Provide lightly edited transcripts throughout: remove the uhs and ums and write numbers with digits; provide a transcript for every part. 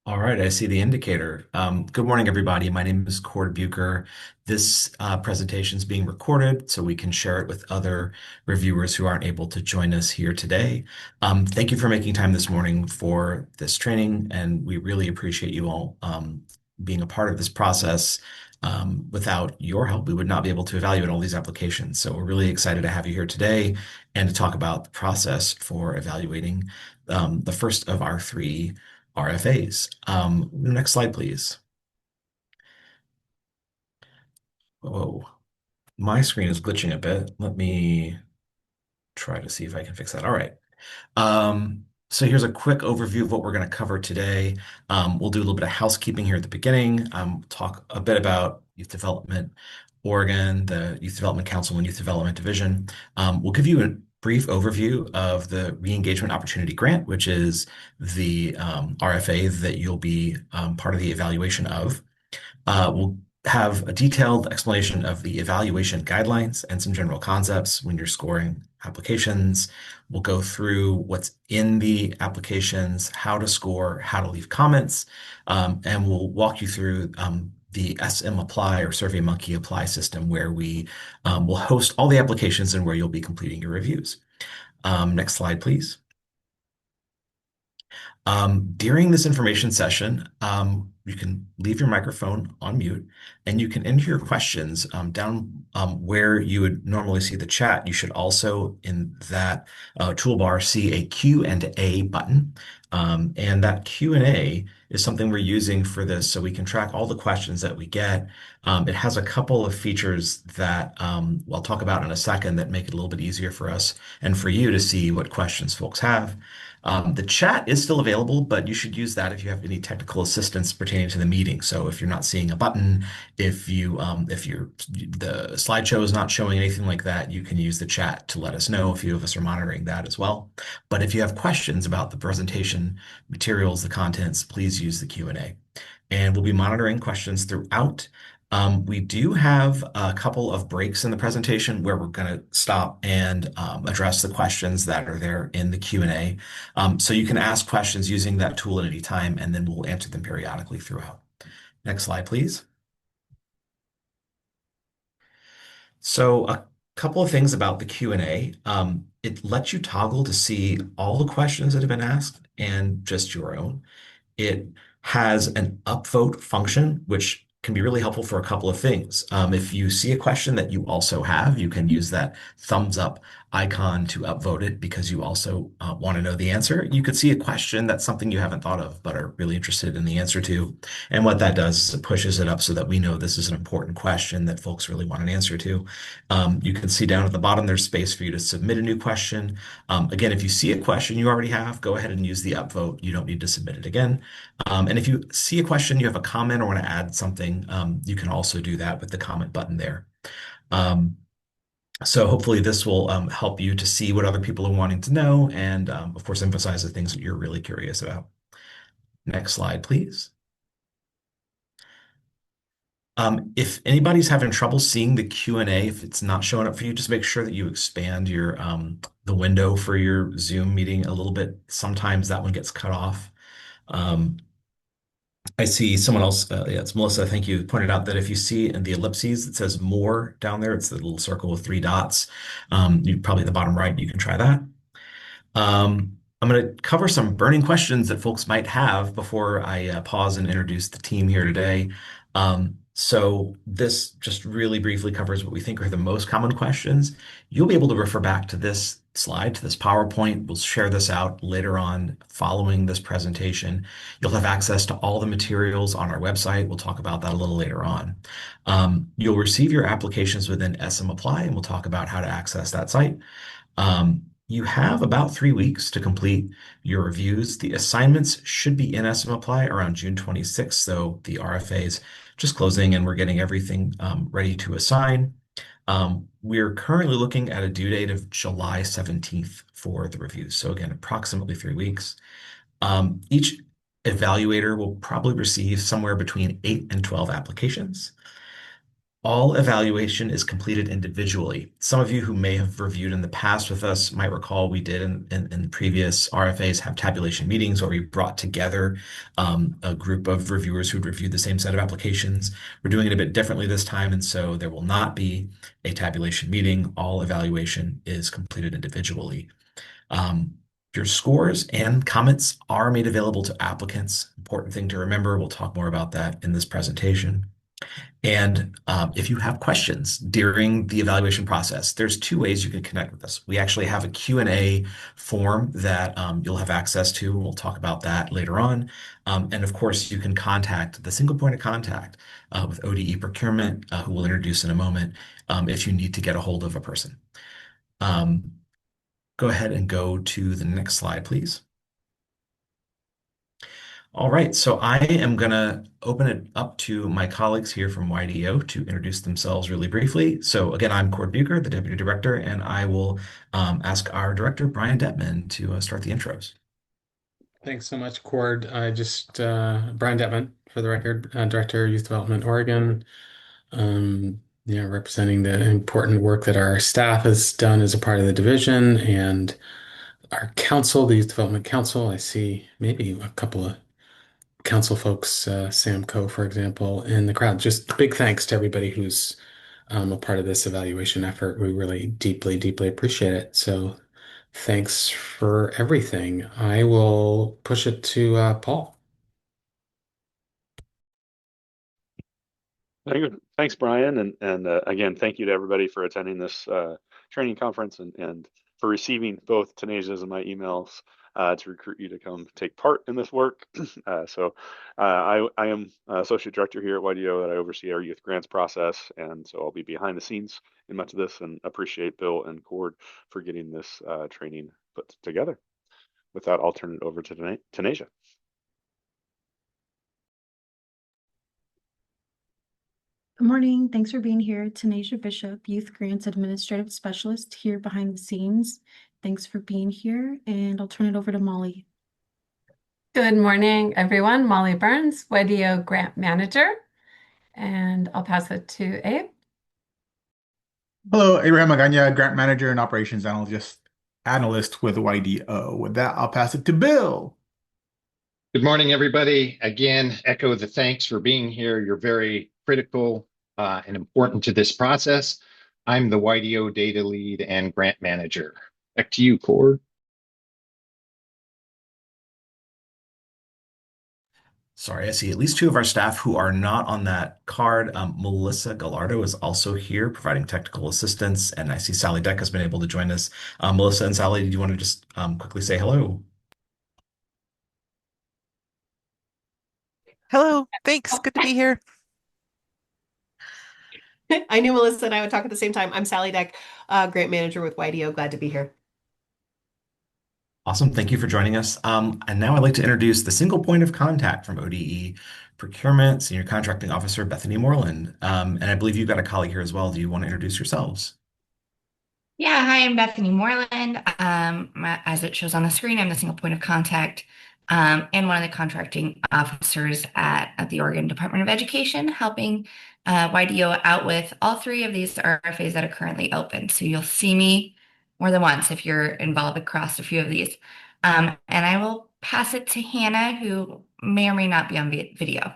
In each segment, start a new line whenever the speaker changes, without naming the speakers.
All right, I see the indicator. Good morning, everybody. My name is Cord Bucher. This presentation is being recorded so we can share it with other reviewers who aren't able to join us here today. Thank you for making time this morning for this training, and we really appreciate you all being a part of this process. Without your help, we would not be able to evaluate all these applications. So we're really excited to have you here today and to talk about the process for evaluating the first of our three RFAs. Next slide, please. Whoa, my screen is glitching a bit. Let me try to see if I can fix that. All right. So here's a quick overview of what we're going to cover today. We'll do a little bit of housekeeping here at the beginning, talk a bit about Youth Development Oregon, the Youth Development Council and Youth Development Division. We'll give you a brief overview of the Re-engagement Opportunity Grant, which is the RFA that you'll be part of the evaluation of. We'll have a detailed explanation of the evaluation guidelines and some general concepts when you're scoring applications. We'll go through what's in the applications, how to score, how to leave comments, and we'll walk you through the SM Apply or SurveyMonkey Apply system where we will host all the applications and where you'll be completing your reviews. Next slide, please. During this information session, you can leave your microphone on mute and you can enter your questions down where you would normally see the chat. You should also, in that toolbar, see a Q&A button. And that Q&A is something we're using for this so we can track all the questions that we get. It has a couple of features that I'll talk about in a second that make it a little bit easier for us and for you to see what questions folks have. The chat is still available, but you should use that if you have any technical assistance pertaining to the meeting. So if you're not seeing a button, if the slideshow is not showing anything like that, you can use the chat to let us know. A few of us are monitoring that as well. But if you have questions about the presentation materials, the contents, please use the Q&A. And we'll be monitoring questions throughout. We do have a couple of breaks in the presentation where we're going to stop and address the questions that are there in the Q&A. So you can ask questions using that tool at any time, and then we'll answer them periodically throughout. Next slide, please. So a couple of things about the Q&A. It lets you toggle to see all the questions that have been asked and just your own. It has an upvote function, which can be really helpful for a couple of things. If you see a question that you also have, you can use that thumbs up icon to upvote it because you also want to know the answer. You could see a question that's something you haven't thought of but are really interested in the answer to. And what that does is it pushes it up so that we know this is an important question that folks really want an answer to. You can see down at the bottom, there's space for you to submit a new question. Again, if you see a question you already have, go ahead and use the upvote. You don't need to submit it again. And if you see a question, you have a comment or want to add something, you can also do that with the comment button there. So hopefully this will help you to see what other people are wanting to know and, of course, emphasize the things that you're really curious about. Next slide, please. If anybody's having trouble seeing the Q&A, if it's not showing up for you, just make sure that you expand your the window for your Zoom meeting a little bit. Sometimes that one gets cut off. I see someone else, yeah, it's Melissa, thank you, pointed out that if you see in the ellipses, it says more down there. It's the little circle with three dots. You probably at the bottom right, you can try that. I'm going to cover some burning questions that folks might have before I pause and introduce the team here today. So this just really briefly covers what we think are the most common questions. You'll be able to refer back to this slide, to this PowerPoint. We'll share this out later on following this presentation. You'll have access to all the materials on our website. We'll talk about that a little later on. You'll receive your applications within SM Apply, and we'll talk about how to access that site. You have about 3 weeks to complete your reviews. The assignments should be in SM Apply around June 26th, so the RFA is just closing and we're getting everything ready to assign. We're currently looking at a due date of July 17th for the reviews. So again, approximately 3 weeks. Each evaluator will probably receive somewhere between 8 and 12 applications. All evaluation is completed individually. Some of you who may have reviewed in the past with us might recall we did in previous RFAs have tabulation meetings where we brought together a group of reviewers who'd reviewed the same set of applications. We're doing it a bit differently this time, and so there will not be a tabulation meeting. All evaluation is completed individually. Um, your scores and comments are made available to applicants. Important thing to remember. We'll talk more about that in this presentation. And if you have questions during the evaluation process, there's two ways you can connect with us. We actually have a Q&A form that you'll have access to. We'll talk about that later on. And of course, you can contact the single point of contact with ODE Procurement, who we'll introduce in a moment, if you need to get a hold of a person. Um, Go ahead and go to the next slide, please. All right, so I am going to open it up to my colleagues here from YDO to introduce themselves really briefly. So again, I'm Cord Bucher, the Deputy Director, and I will ask our Director, Brian Detman, to start the intros.
Thanks so much, Cord. Brian Detman, for the record, Director, Youth Development, Oregon. Representing the important work that our staff has done as a part of the division and our council, the Youth Development Council. I see maybe a couple of council folks, Sam Coe, for example, in the crowd. Just big thanks to everybody who's a part of this evaluation effort. We really deeply, deeply appreciate it. So thanks for everything. I will push it to Paul.
Thanks, Brian, and again, thank you to everybody for attending this training conference and for receiving both Tanesia's and my emails to recruit you to come take part in this work. I am Associate Director here at YDO, that I oversee our youth grants process, and so I'll be behind the scenes in much of this, and appreciate Bill and Cord for getting this training put together. With that, I'll turn it over to Tanesia.
Good morning. Thanks for being here. Tanesia Bishop, Youth Grants Administrative Specialist here behind the scenes. Thanks for being here, and I'll turn it over to Molly.
Good morning, everyone. Molly Burns, YDO Grant Manager, and I'll pass it to Abe.
Hello, Abraham Magana, Grant Manager and Operations Analyst with YDO. With that, I'll pass it to Bill.
Good morning, everybody. Again, echo the thanks for being here. You're very critical and important to this process. I'm the YDO Data Lead and Grant Manager. Back to you, Cord.
Sorry, I see at least two of our staff who are not on that card. Melissa Gallardo is also here providing technical assistance, and I see Sally Deck has been able to join us. Melissa and Sally, do you want to just quickly say hello?
Hello, thanks. Good to be here.
I knew Melissa and I would talk at the same time. I'm Sally Deck, Grant Manager with YDO. Glad to be here.
Awesome. Thank you for joining us. And now I'd like to introduce the single point of contact from ODE Procurement, Senior Contracting Officer Bethany Moreland. And I believe you've got a colleague here as well. Do you want to introduce yourselves?
Yeah, hi, I'm Bethany Moreland. As it shows on the screen, I'm the single point of contact and one of the contracting officers at the Oregon Department of Education, helping YDO out with all three of these RFAs that are currently open. So you'll see me more than once if you're involved across a few of these. And I will pass it to Hannah, who may or may not be on video.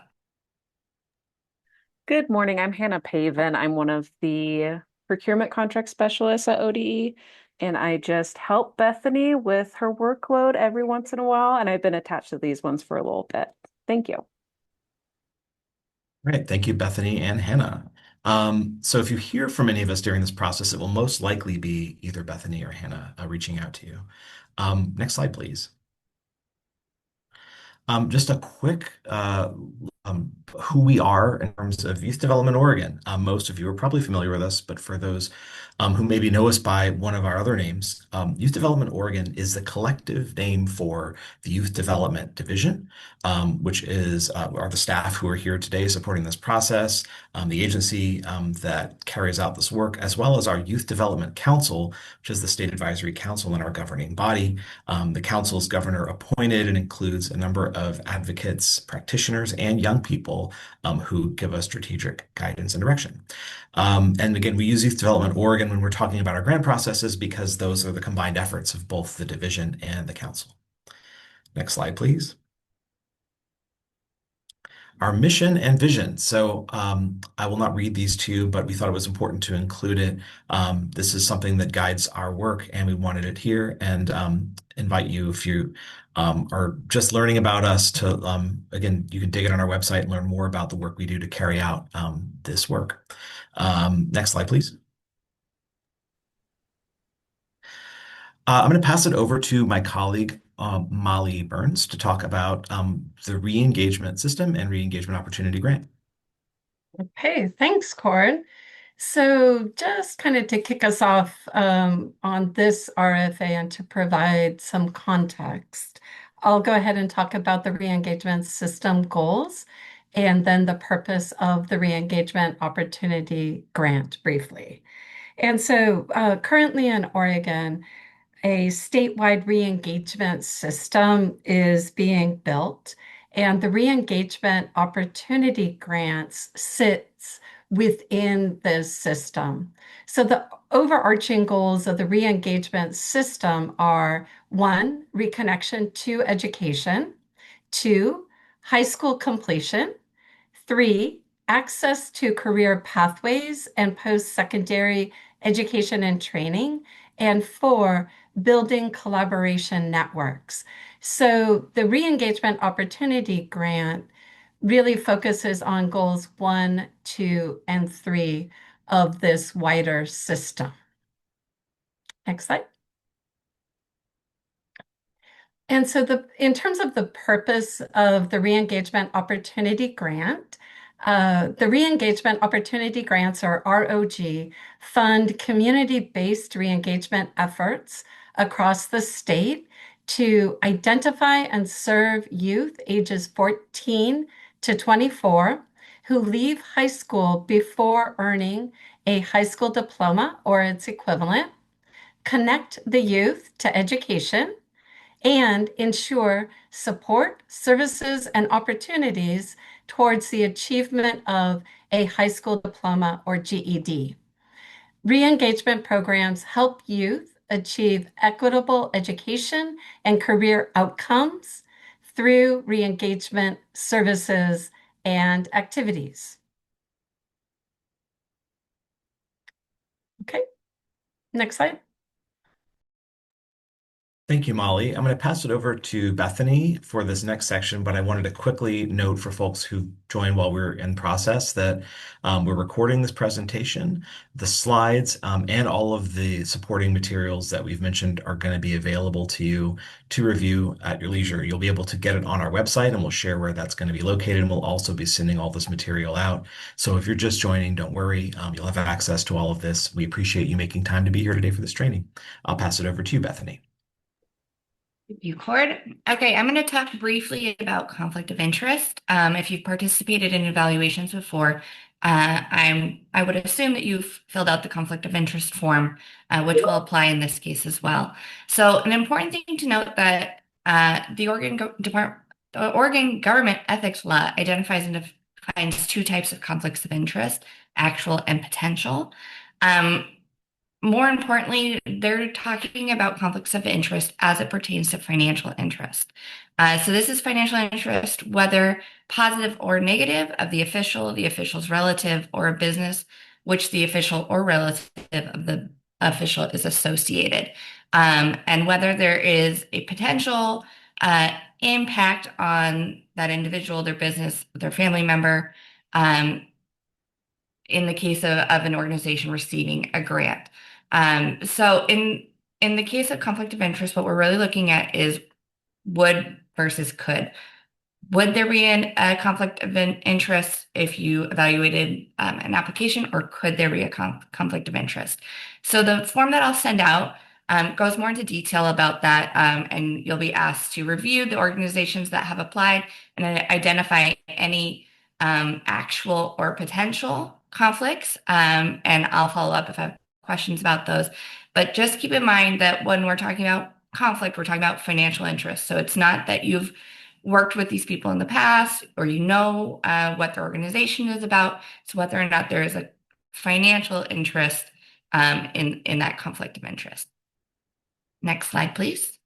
Good morning. I'm Hannah Paven. I'm one of the procurement contract specialists at ODE, and I just help Bethany with her workload every once in a while, and I've been attached to these ones for a little bit. Thank you.
Great. Thank you, Bethany and Hannah. So if you hear from any of us during this process, it will most likely be either Bethany or Hannah reaching out to you. Next slide, please. Just a quick who we are in terms of Youth Development Oregon. Most of you are probably familiar with us, but for those who maybe know us by one of our other names, Youth Development Oregon is the collective name for the Youth Development Division, which are the staff who are here today supporting this process, the agency that carries out this work, as well as our Youth Development Council, which is the state advisory council in our governing body. The council is governor appointed and includes a number of advocates, practitioners, and young young people who give us strategic guidance and direction. And again, we use Youth Development Oregon when we're talking about our grant processes because those are the combined efforts of both the division and the council. Next slide, please. Our mission and vision. So I will not read these to you, but we thought it was important to include it. This is something that guides our work, and we wanted it here. And invite you, if you are just learning about us, to again, you can dig it on our website and learn more about the work we do to carry out this work. Next slide, please. I'm going to pass it over to my colleague, Molly Burns, to talk about the re-engagement system and re-engagement opportunity grant.
Okay, thanks, Cord. So just kind of to kick us off on this RFA and to provide some context, I'll go ahead and talk about the re-engagement system goals and then the purpose of the re-engagement opportunity grant briefly. And so currently in Oregon, a statewide re-engagement system is being built, and the re-engagement opportunity grants sits within this system. So the overarching goals of the re-engagement system are: one, reconnection to education; two, high school completion; three, access to career pathways and post-secondary education and training; and four, building collaboration networks. So the re-engagement opportunity grant really focuses on goals 1, 2, and 3 of this wider system. Next slide. And so in terms of the purpose of the re-engagement opportunity grant, the re-engagement opportunity grants, or ROG, fund community-based re-engagement efforts across the state to identify and serve youth ages 14 to 24 who leave high school before earning a high school diploma or its equivalent, connect the youth to education, and ensure support, services, and opportunities towards the achievement of a high school diploma or GED. Re-engagement programs help youth achieve equitable education and career outcomes through re-engagement services and activities. Okay, next slide.
Thank you, Molly. I'm going to pass it over to Bethany for this next section, but I wanted to quickly note for folks who joined while we were in process that we're recording this presentation. The slides and all of the supporting materials that we've mentioned are going to be available to you to review at your leisure. You'll be able to get it on our website, and we'll share where that's going to be located, and we'll also be sending all this material out. So if you're just joining, don't worry. You'll have access to all of this. We appreciate you making time to be here today for this training. I'll pass it over to you, Bethany.
Thank you, Cord. Okay, I'm going to talk briefly about conflict of interest. If you've participated in evaluations before, I would assume that you've filled out the conflict of interest form, which will apply in this case as well. So an important thing to note that the Oregon Government Ethics Law identifies and defines two types of conflicts of interest: actual and potential. More importantly, they're talking about conflicts of interest as it pertains to financial interest. So this is financial interest, whether positive or negative, of the official, the official's relative, or a business which the official or relative of the official is associated. And whether there is a potential impact on that individual, their business, their family member, in the case of an organization receiving a grant. So in the case of conflict of interest, what we're really looking at is would versus could. Would there be a conflict of interest if you evaluated an application, or could there be a conflict of interest? So the form that I'll send out goes more into detail about that, and you'll be asked to review the organizations that have applied and identify any actual or potential conflicts, and I'll follow up if I have questions about those. But just keep in mind that when we're talking about conflict, we're talking about financial interest. So it's not that you've worked with these people in the past, or you know what their organization is about. So whether or not there is a financial interest in that conflict of interest. Next slide, please.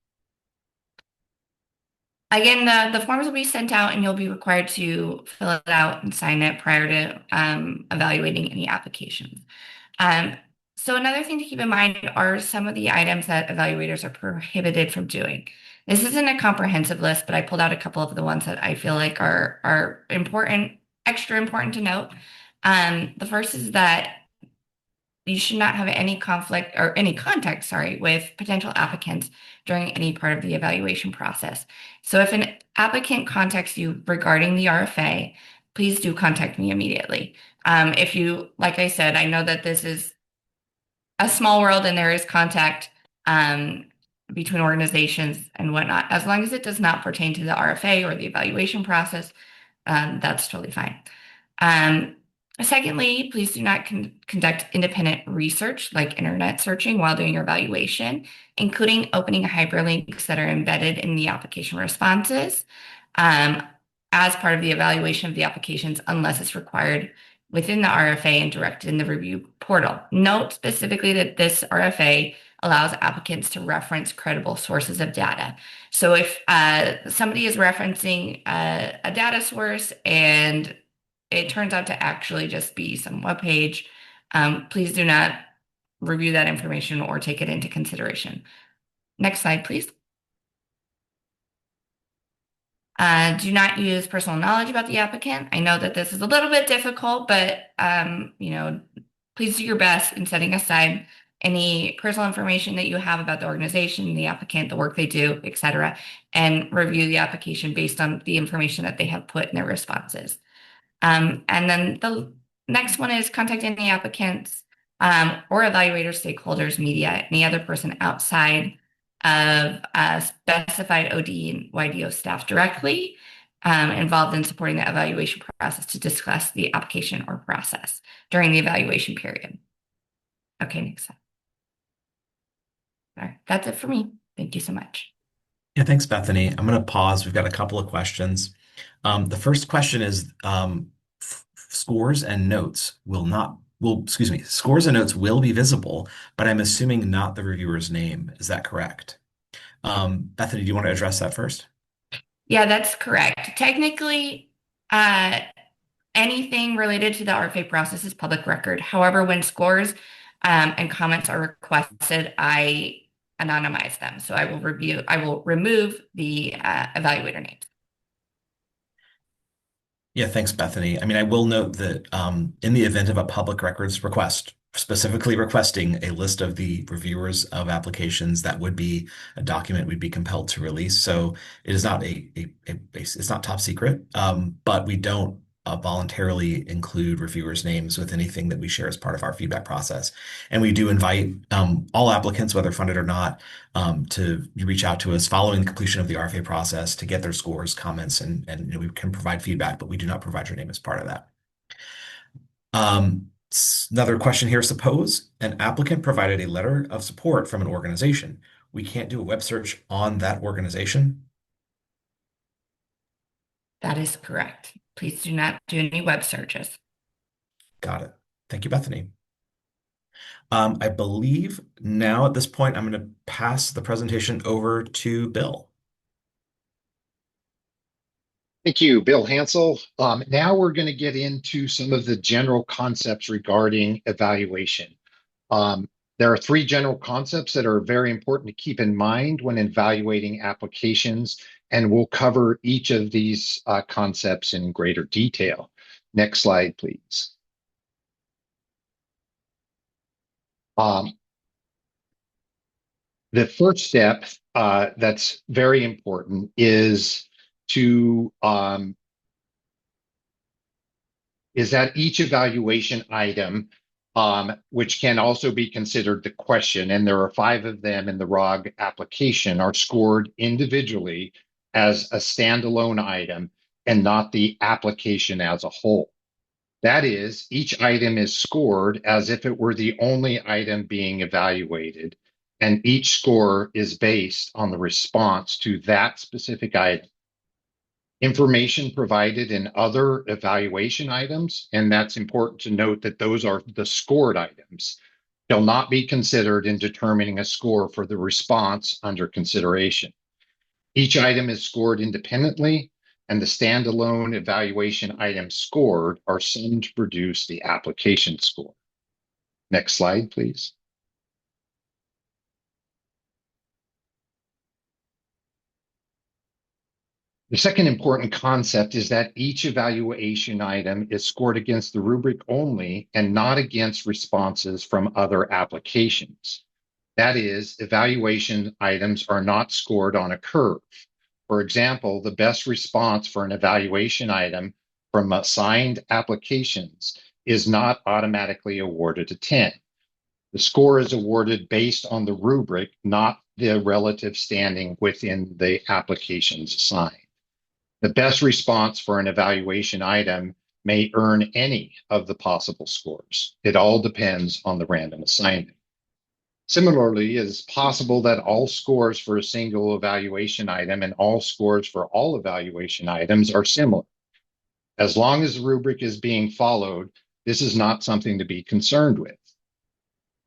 Again, the forms will be sent out and you'll be required to fill it out and sign it prior to evaluating any applications. So another thing to keep in mind are some of the items that evaluators are prohibited from doing. This isn't a comprehensive list, but I pulled out a couple of the ones that I feel like are important, extra important to note. The first is that you should not have any conflict or any contact, sorry, with potential applicants during any part of the evaluation process. So if an applicant contacts you regarding the RFA, please do contact me immediately. If you, like I said, I know that this is a small world and there is contact between organizations and whatnot. As long as it does not pertain to the RFA or the evaluation process, that's totally fine. Secondly, please do not conduct independent research like internet searching while doing your evaluation, including opening hyperlinks that are embedded in the application responses as part of the evaluation of the applications, unless it's required within the RFA and directed in the review portal. Note specifically that this RFA allows applicants to reference credible sources of data. So if somebody is referencing a data source and it turns out to actually just be some webpage, please do not review that information or take it into consideration. Next slide, please. Do not use personal knowledge about the applicant. I know that this is a little bit difficult, but please do your best in setting aside any personal information that you have about the organization, the applicant, the work they do, etc., and review the application based on the information that they have put in their responses. And then the next one is contact any applicants or evaluator, stakeholders, media, any other person outside of specified OD and YDO staff directly involved in supporting the evaluation process to discuss the application or process during the evaluation period. Okay, next slide. All right, that's it for me. Thank you so much.
Yeah, thanks, Bethany. I'm going to pause. We've got a couple of questions. The first question is scores and notes scores and notes will be visible, but I'm assuming not the reviewer's name. Is that correct? Bethany, do you want to address that first?
Yeah, that's correct. Technically, anything related to the RFA process is public record. However, when scores and comments are requested, I anonymize them. So I will remove the evaluator names.
Yeah, thanks, Bethany. I mean, I will note that in the event of a public records request, specifically requesting a list of the reviewers of applications, that would be a document we'd be compelled to release. So it is not it's not top secret, but we don't voluntarily include reviewers' names with anything that we share as part of our feedback process. And we do invite all applicants, whether funded or not, to reach out to us following the completion of the RFA process to get their scores, comments, and we can provide feedback, but we do not provide your name as part of that. Another question here, suppose an applicant provided a letter of support from an organization. We can't do a web search on that organization?
That is correct. Please do not do any web searches.
Got it. Thank you, Bethany. I believe now at this point, I'm going to pass the presentation over to Bill.
Thank you, Bill Hansel. Now we're going to get into some of the general concepts regarding evaluation. There are three general concepts that are very important to keep in mind when evaluating applications, and we'll cover each of these concepts in greater detail. Next slide, please. The first step that's very important is that each evaluation item, which can also be considered the question, and there are 5 of them in the ROG application, are scored individually as a standalone item and not the application as a whole. That is, each item is scored as if it were the only item being evaluated, and each score is based on the response to that specific item. Information provided in other evaluation items, and that's important to note that those are the scored items, shall not be considered in determining a score for the response under consideration. Each item is scored independently, and the standalone evaluation items scored are summed to produce the application score. Next slide, please. The second important concept is that each evaluation item is scored against the rubric only and not against responses from other applications. That is, evaluation items are not scored on a curve. For example, the best response for an evaluation item from assigned applications is not automatically awarded a 10. The score is awarded based on the rubric, not the relative standing within the applications assigned. The best response for an evaluation item may earn any of the possible scores. It all depends on the random assignment. Similarly, it is possible that all scores for a single evaluation item and all scores for all evaluation items are similar. As long as the rubric is being followed, this is not something to be concerned with.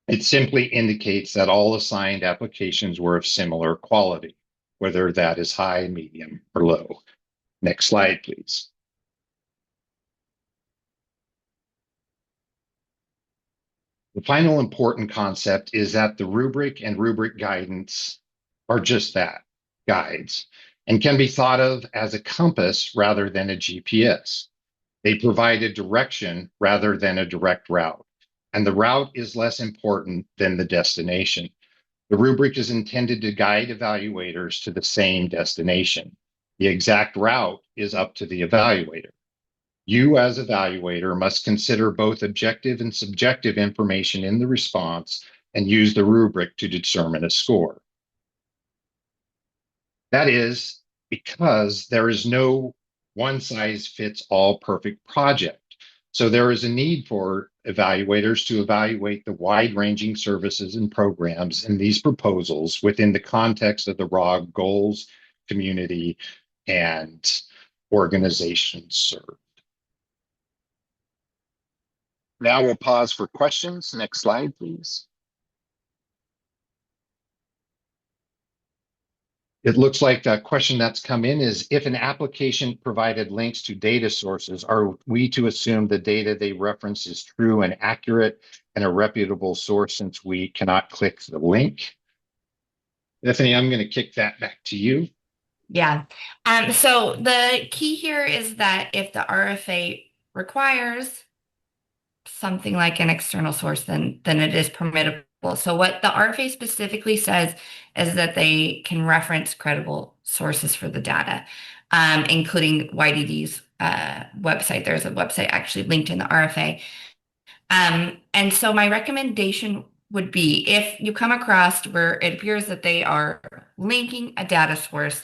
It simply indicates that all assigned applications were of similar quality, whether that is high, medium, or low. Next slide, please. The final important concept is that the rubric and rubric guidance are just that, guides, and can be thought of as a compass rather than a GPS. They provide a direction rather than a direct route, and the route is less important than the destination. The rubric is intended to guide evaluators to the same destination. The exact route is up to the evaluator. You, as evaluator, must consider both objective and subjective information in the response and use the rubric to determine a score. That is because there is no one-size-fits-all perfect project. So there is a need for evaluators to evaluate the wide-ranging services and programs in these proposals within the context of the ROG goals, community, and organizations served. Now we'll pause for questions. Next slide, please. It looks like a question that's come in is, if an application provided links to data sources, are we to assume the data they reference is true and accurate and a reputable source since we cannot click the link? Bethany, I'm going to kick that back to you.
Yeah. So the key here is that if the RFA requires something like an external source, then it is permissible. So what the RFA specifically says is that they can reference credible sources for the data, including YDD's website. There's a website actually linked in the RFA. And so my recommendation would be, if you come across where it appears that they are linking a data source,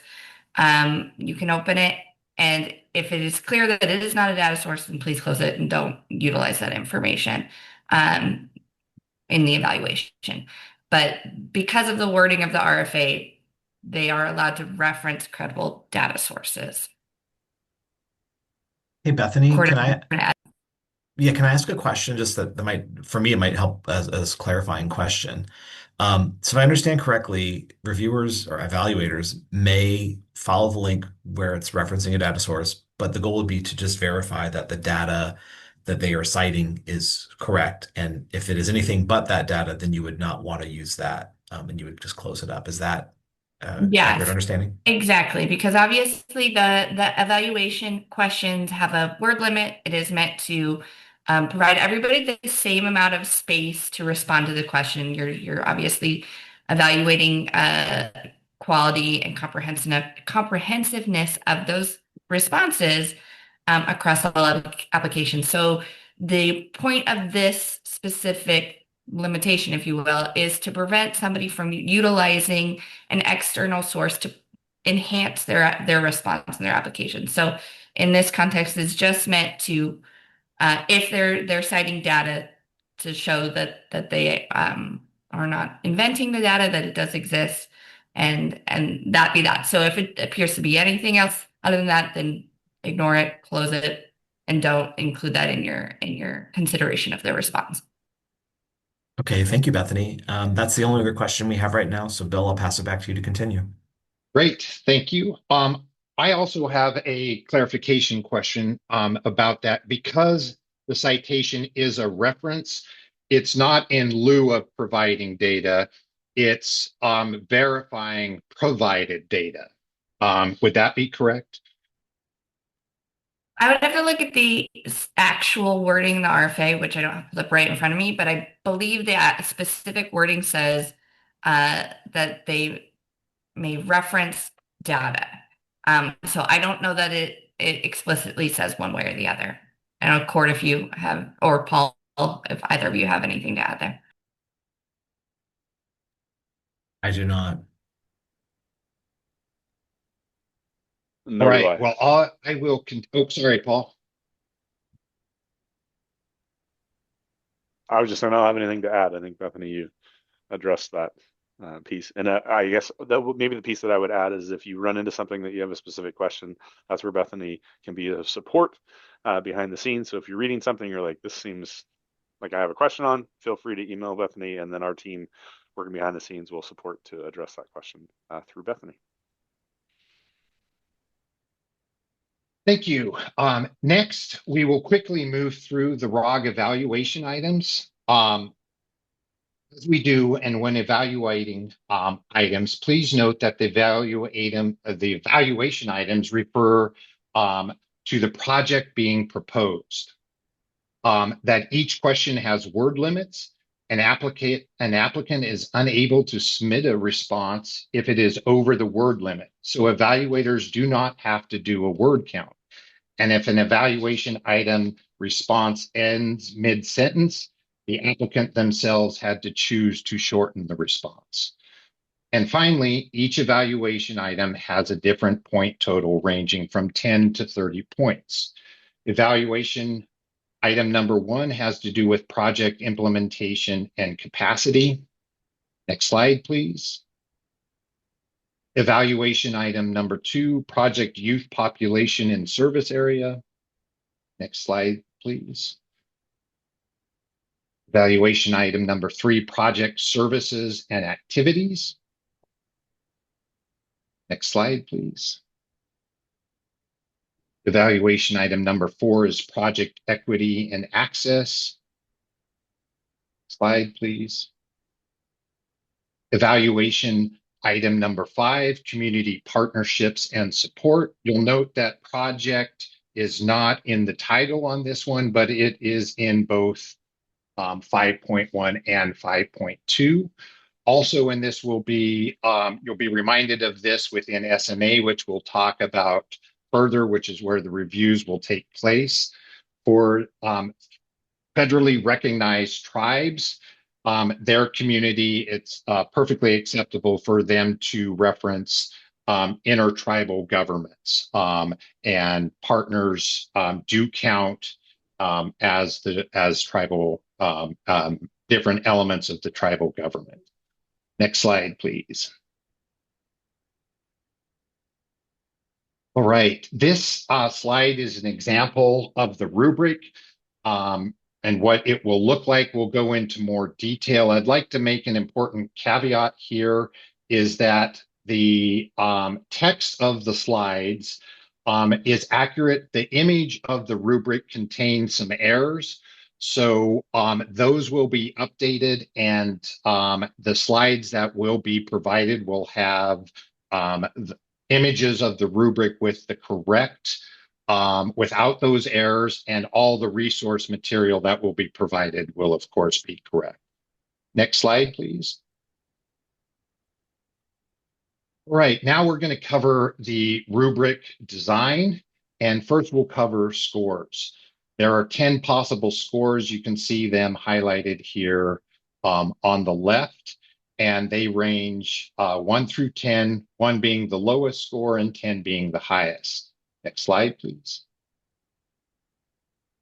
you can open it, and if it is clear that it is not a data source, then please close it and don't utilize that information in the evaluation. But because of the wording of the RFA, they are allowed to reference credible data sources.
Hey, Bethany, can I ask a question just that might, for me, it might help as clarifying question. So if I understand correctly, reviewers or evaluators may follow the link where it's referencing a data source, but the goal would be to just verify that the data that they are citing is correct. And if it is anything but that data, then you would not want to use that, and you would just close it up. Is that accurate
Yes,
understanding?
exactly. Because obviously the evaluation questions have a word limit. It is meant to provide everybody the same amount of space to respond to the question. You're obviously evaluating quality and comprehensiveness of those responses across all applications. So the point of this specific limitation, if you will, is to prevent somebody from utilizing an external source to enhance their response in their application. So in this context, it's just meant to, if they're citing data to show that they are not inventing the data, that it does exist, and that be that. So if it appears to be anything else Other than that, then ignore it, close it, and don't include that in your consideration of the response.
Okay, thank you, Bethany. That's the only other question we have right now. So, Bill, I'll pass it back to you to continue.
Great, thank you. I also have a clarification question about that. Because the citation is a reference, it's not in lieu of providing data, it's verifying provided data. Would that be correct?
I would have to look at the actual wording in the RFA, which I don't have to look right in front of me, but I believe the specific wording says that they may reference data. So I don't know that it explicitly says one way or the other. I don't know, Cord, if you have, or Paul, if either of you have anything to add there.
I do not.
All
Nor do
right,
I.
well, I will, oh, sorry, Paul.
I was just saying I don't have anything to add. I think, Bethany, you addressed that piece. And I guess maybe the piece that I would add is if you run into something that you have a specific question, that's where Bethany can be of support behind the scenes. So if you're reading something, you're like, this seems like I have a question on, feel free to email Bethany, and then our team working behind the scenes will support to address that question through Bethany.
Thank you. Next, we will quickly move through the ROG evaluation items. As we do, and when evaluating items, please note that the evaluation items refer to the project being proposed. That each question has word limits. An applicant is unable to submit a response if it is over the word limit. So evaluators do not have to do a word count. And if an evaluation item response ends mid-sentence, the applicant themselves had to choose to shorten the response. And finally, each evaluation item has a different point total ranging from 10 to 30 points. Evaluation item number 1 has to do with project implementation and capacity. Next slide, please. Evaluation item number 2, project youth population in service area. Next slide, please. Evaluation item number 3, project services and activities. Next slide, please. Evaluation item number 4 is project equity and access. Slide, please. Evaluation item number 5, community partnerships and support. You'll note that project is not in the title on this one, but it is in both 5.1 and 5.2. Also in this will be, you'll be reminded of this within SMA, which we'll talk about further, which is where the reviews will take place. For federally recognized tribes, their community, it's perfectly acceptable for them to reference intertribal governments, and partners do count as tribal different elements of the tribal government. Next slide, please. All right, this slide is an example of the rubric and what it will look like. We'll go into more detail. I'd like to make an important caveat here is that the text of the slides is accurate. The image of the rubric contains some errors. So those will be updated, and the slides that will be provided will have the images of the rubric with the correct, without those errors, and all the resource material that will be provided will, of course, be correct. Next slide, please. All right, now we're going to cover the rubric design, and first we'll cover scores. There are 10 possible scores. You can see them highlighted here on the left, and they range 1 through 10, 1 being the lowest score and 10 being the highest. Next slide, please.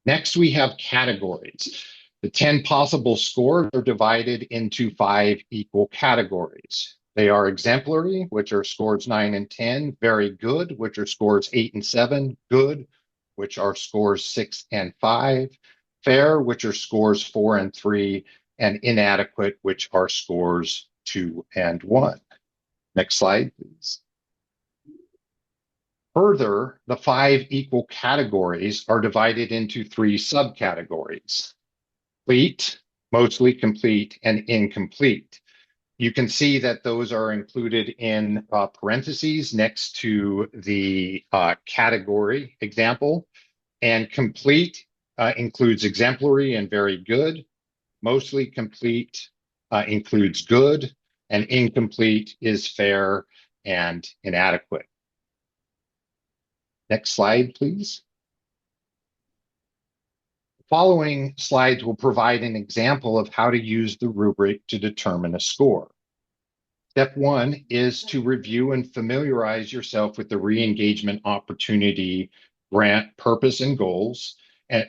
Next, we have categories. The 10 possible scores are divided into 5 equal categories. They are exemplary, which are scores 9 and 10, very good, which are scores 8 and 7, good, which are scores 6 and 5, fair, which are scores 4 and 3, and inadequate, which are scores 2 and 1. Next slide, please. Further, the 5 equal categories are divided into 3 subcategories: complete, mostly complete, and incomplete. You can see that those are included in parentheses next to the category example. And complete includes exemplary and very good. Mostly complete includes good. And incomplete is fair and inadequate. Next slide, please. The following slides will provide an example of how to use the rubric to determine a score. Step 1 is to review and familiarize yourself with the re-engagement opportunity grant purpose and goals,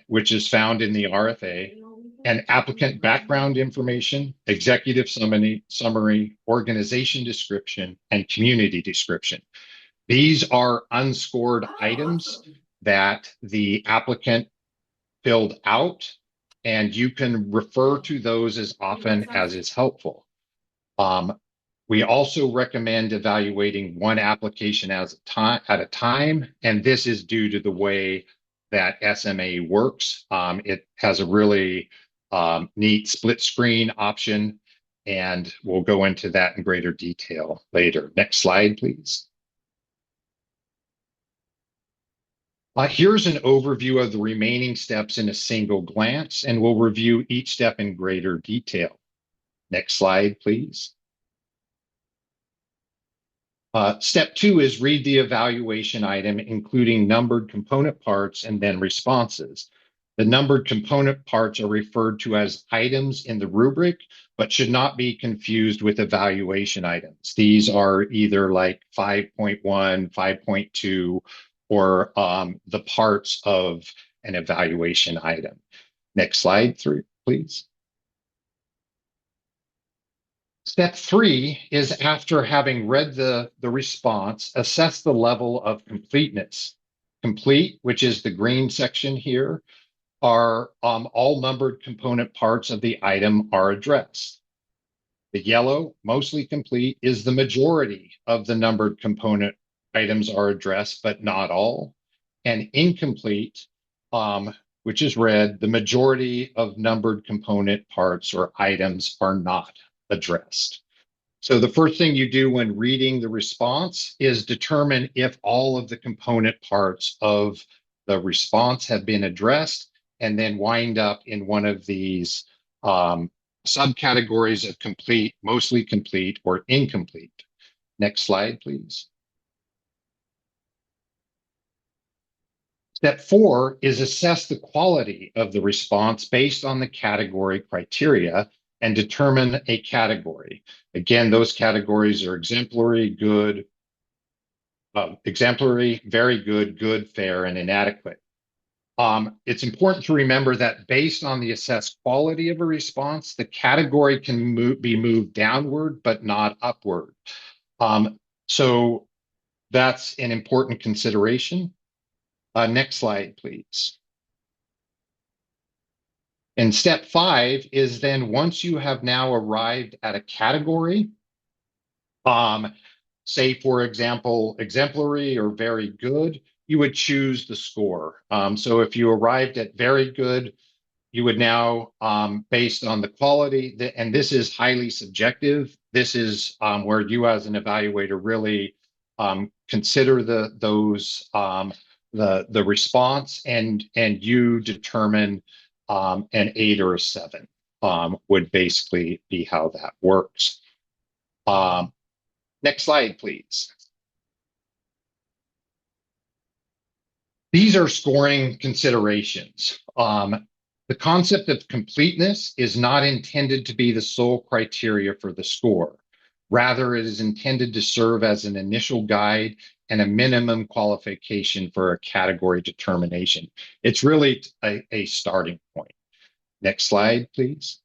which is found in the RFA, and applicant background information, executive summary, organization description, and community description. These are unscored items that the applicant filled out, and you can refer to those as often as is helpful. We also recommend evaluating one application at a time, and this is due to the way that SMA works. It has a really neat split screen option, and we'll go into that in greater detail later. Next slide, please. Here's an overview of the remaining steps in a single glance, and we'll review each step in greater detail. Next slide, please. Step 2 is read the evaluation item, including numbered component parts and then responses. The numbered component parts are referred to as items in the rubric, but should not be confused with evaluation items. These are either like 5.1, 5.2, or the parts of an evaluation item. Next slide, please. Step 3 is, after having read the response, assess the level of completeness. Complete, which is the green section here, are all numbered component parts of the item are addressed. The yellow, mostly complete, is the majority of the numbered component items are addressed, but not all. And incomplete, which is red, the majority of numbered component parts or items are not addressed. So the first thing you do when reading the response is determine if all of the component parts of the response have been addressed, and then wind up in one of these subcategories of complete, mostly complete, or incomplete. Next slide, please. Step 4 is assess the quality of the response based on the category criteria and determine a category. Again, those categories are exemplary, good, exemplary, very good, good, fair, and inadequate. It's important to remember that based on the assessed quality of a response, the category can be moved downward, but not upward. So that's an important consideration. Next slide, please. And step 5 is then, once you have now arrived at a category, say, for example, exemplary or very good, you would choose the score. So if you arrived at very good, you would now, based on the quality, and this is highly subjective, this is where you as an evaluator really consider the response, and you determine an 8 or a 7 would basically be how that works. Next slide, please. These are scoring considerations. The concept of completeness is not intended to be the sole criteria for the score. Rather, it is intended to serve as an initial guide and a minimum qualification for a category determination. It's really a starting point. Next slide, please.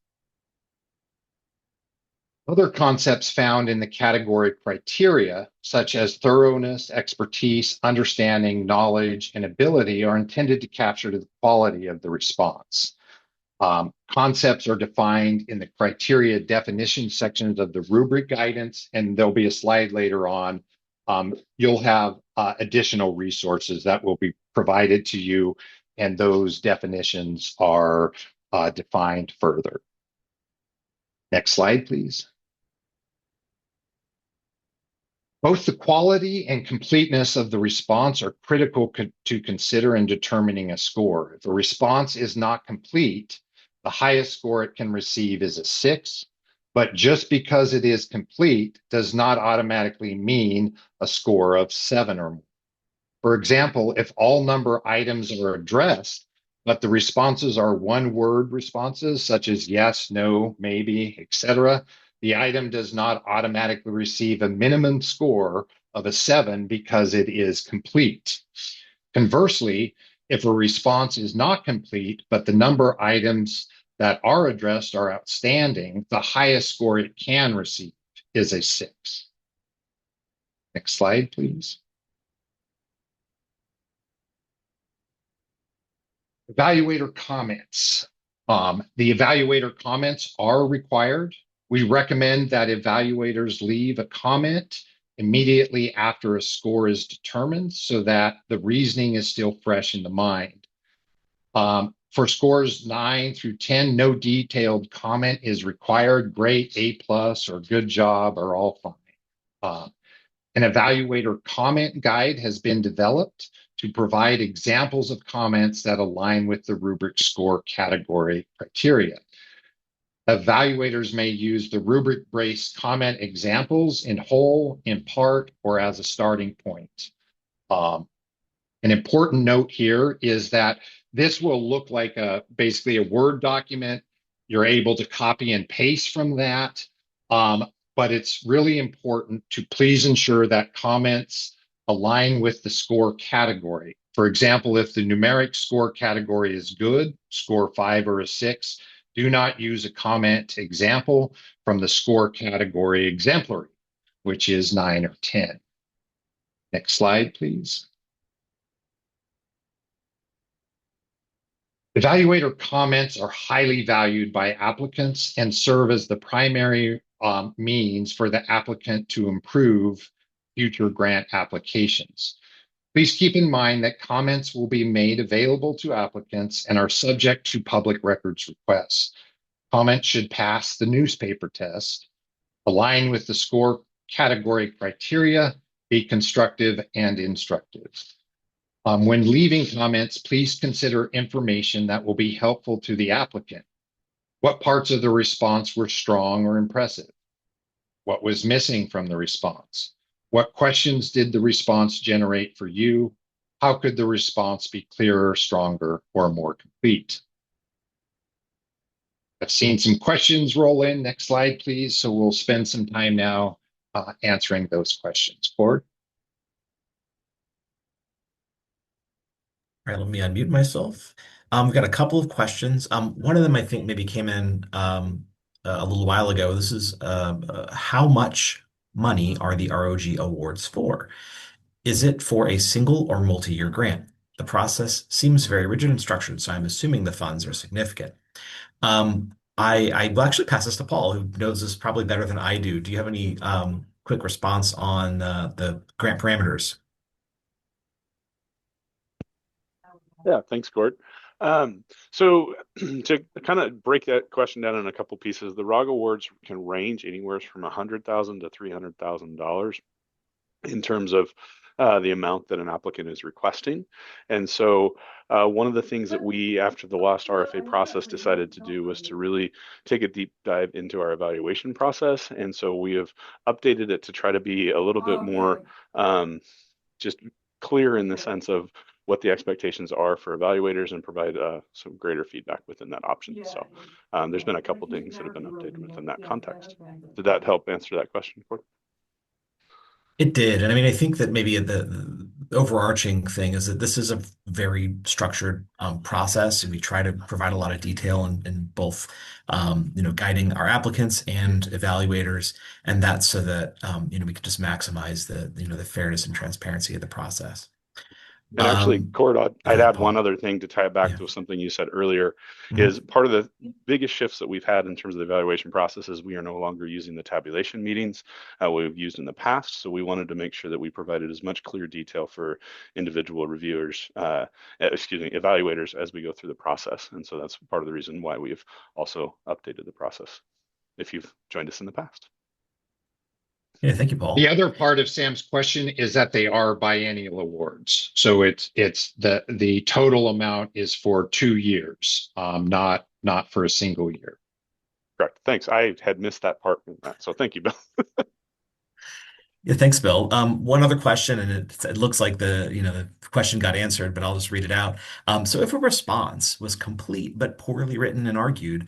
Other concepts found in the category criteria, such as thoroughness, expertise, understanding, knowledge, and ability, are intended to capture the quality of the response. Concepts are defined in the criteria definition sections of the rubric guidance, and there'll be a slide later on. You'll have additional resources that will be provided to you, and those definitions are defined further. Next slide, please. Both the quality and completeness of the response are critical to consider in determining a score. If a response is not complete, the highest score it can receive is a 6, but just because it is complete does not automatically mean a score of 7 or more. For example, if all number items are addressed, but the responses are one-word responses, such as yes, no, maybe, etc., the item does not automatically receive a minimum score of a 7 because it is complete. Conversely, if a response is not complete, but the number of items that are addressed are outstanding, the highest score it can receive is a 6. Next slide, please. Evaluator comments. The evaluator comments are required. We recommend that evaluators leave a comment immediately after a score is determined so that the reasoning is still fresh in the mind. For scores 9 through 10, no detailed comment is required. Great, A+, or good job are all fine. An evaluator comment guide has been developed to provide examples of comments that align with the rubric score category criteria. Evaluators may use the rubric-based comment examples in whole, in part, or as a starting point. An important note here is that this will look like basically a Word document. You're able to copy and paste from that. But it's really important to please ensure that comments align with the score category. For example, if the numeric score category is good, score 5 or a 6, do not use a comment example from the score category exemplary, which is 9 or 10. Next slide, please. Evaluator comments are highly valued by applicants and serve as the primary means for the applicant to improve future grant applications. Please keep in mind that comments will be made available to applicants and are subject to public records requests. Comments should pass the newspaper test, align with the score category criteria, be constructive and instructive. When leaving comments, please consider information that will be helpful to the applicant. What parts of the response were strong or impressive? What was missing from the response? What questions did the response generate for you? How could the response be clearer, stronger, or more complete? I've seen some questions roll in. Next slide, please. So we'll spend some time now answering those questions. Cord?
All right, let me unmute myself. We've got a couple of questions. One of them I think maybe came in a little while ago. This is how much money are the ROG awards for? Is it for a single or multi-year grant? The process seems very rigid and structured, so I'm assuming the funds are significant. I will actually pass this to Paul, who knows this probably better than I do. Do you have any quick response on the grant parameters?
Yeah, thanks, Gord. So to kind of break that question down in a couple pieces, the ROG awards can range anywhere from $100,000 to $300,000 in terms of the amount that an applicant is requesting. And so one of the things that we, after the last RFA process, decided to do was to really take a deep dive into our evaluation process. And so we have updated it to try to be a little bit more just clear in the sense of what the expectations are for evaluators and provide some greater feedback within that option. So there's been a couple things that have been updated within that context. Did that help answer that question, Cord?
It did, and I mean, I think that maybe overarching thing is that this is a very structured process, and we try to provide a lot of detail in both, guiding our applicants and evaluators, and that's so that we can just maximize the fairness and transparency of the process.
And actually, Cord,
Go
I'd
ahead,
add one
Paul.
other thing to tie it back
Yeah.
to something you said earlier,
Mhm.
is part of the biggest shifts that we've had in terms of the evaluation process is we are no longer using the tabulation meetings we've used in the past. So we wanted to make sure that we provided as much clear detail for individual reviewers, evaluators as we go through the process. And so that's part of the reason why we've also updated the process if you've joined us in the past.
Yeah, thank you,
The
Paul.
other part of Sam's question is that they are biennial awards. So it's the total amount is for 2 years, not for a single year.
Correct. Thanks. I had missed that part in that. So thank you, Bill.
Yeah, thanks, Bill. One other question, and it looks like the question got answered, but I'll just read it out. So if a response was complete but poorly written and argued,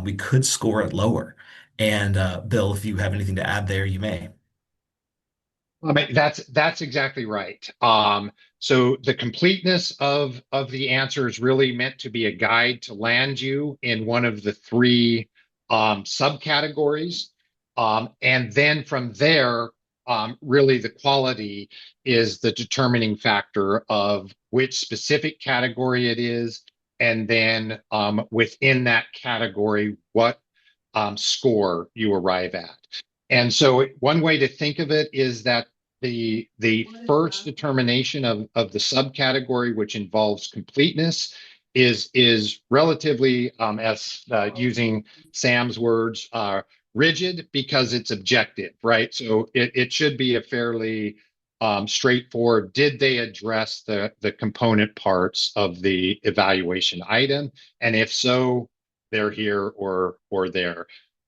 we could score it lower. And Bill, if you have anything to add there, you may.
I mean, that's exactly right. So the completeness of the answer is really meant to be a guide to land you in one of the three subcategories, and then from there, really the quality is the determining factor of which specific category it is, and then within that category, what score you arrive at. And so one way to think of it is that the first determination of the subcategory, which involves completeness, is relatively, as using Sam's words, rigid because it's objective, right? So it should be a fairly straightforward. Did they address the component parts of the evaluation item? And if so, they're here or there.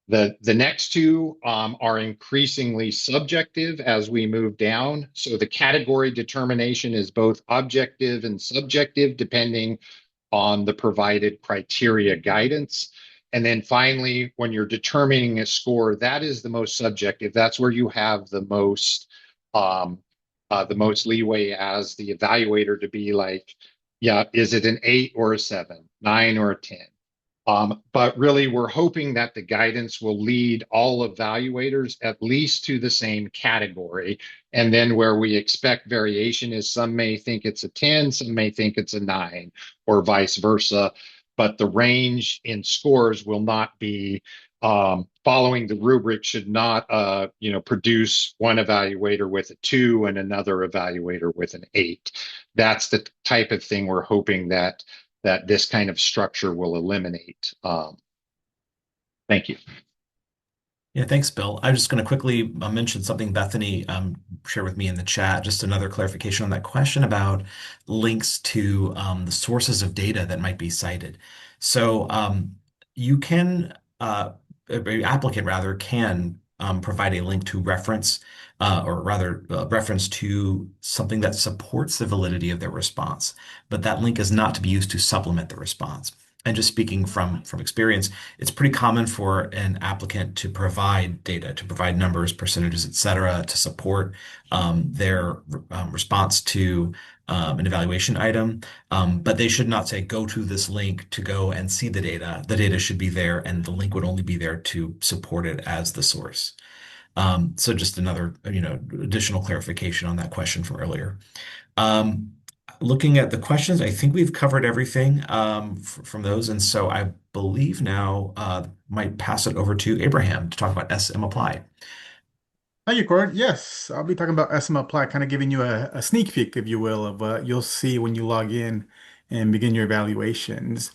The next two are increasingly subjective as we move down. So the category determination is both objective and subjective, depending on the provided criteria guidance. And then finally, when you're determining a score, that is the most subjective. That's where you have the most leeway as the evaluator to be like, yeah, is it an 8 or a 7, 9 or a 10? But really, we're hoping that the guidance will lead all evaluators at least to the same category. And then where we expect variation is some may think it's a 10, some may think it's a 9, or vice versa. But the range in scores will not be following the rubric should not produce one evaluator with a 2 and another evaluator with an 8. That's the type of thing we're hoping that this kind of structure will eliminate. Thank you.
Yeah, thanks, Bill. I'm just going to quickly mention something Bethany shared with me in the chat. Just another clarification on that question about links to the sources of data that might be cited. So you can, an applicant rather, can provide a link to reference, or rather reference to something that supports the validity of their response. But that link is not to be used to supplement the response. And just speaking from experience, it's pretty common for an applicant to provide data, to provide numbers, percentages, et cetera, to support their response to an evaluation item. But they should not say, go to this link to go and see the data. The data should be there, and the link would only be there to support it as the source. So just another, additional clarification on that question from earlier. Looking at the questions, I think we've covered everything from those. And so I believe now might pass it over to Abraham to talk about SM Apply.
Thank you, Cord. Yes, I'll be talking about SM Apply, kind of giving you a sneak peek, if you will, of what you'll see when you log in and begin your evaluations.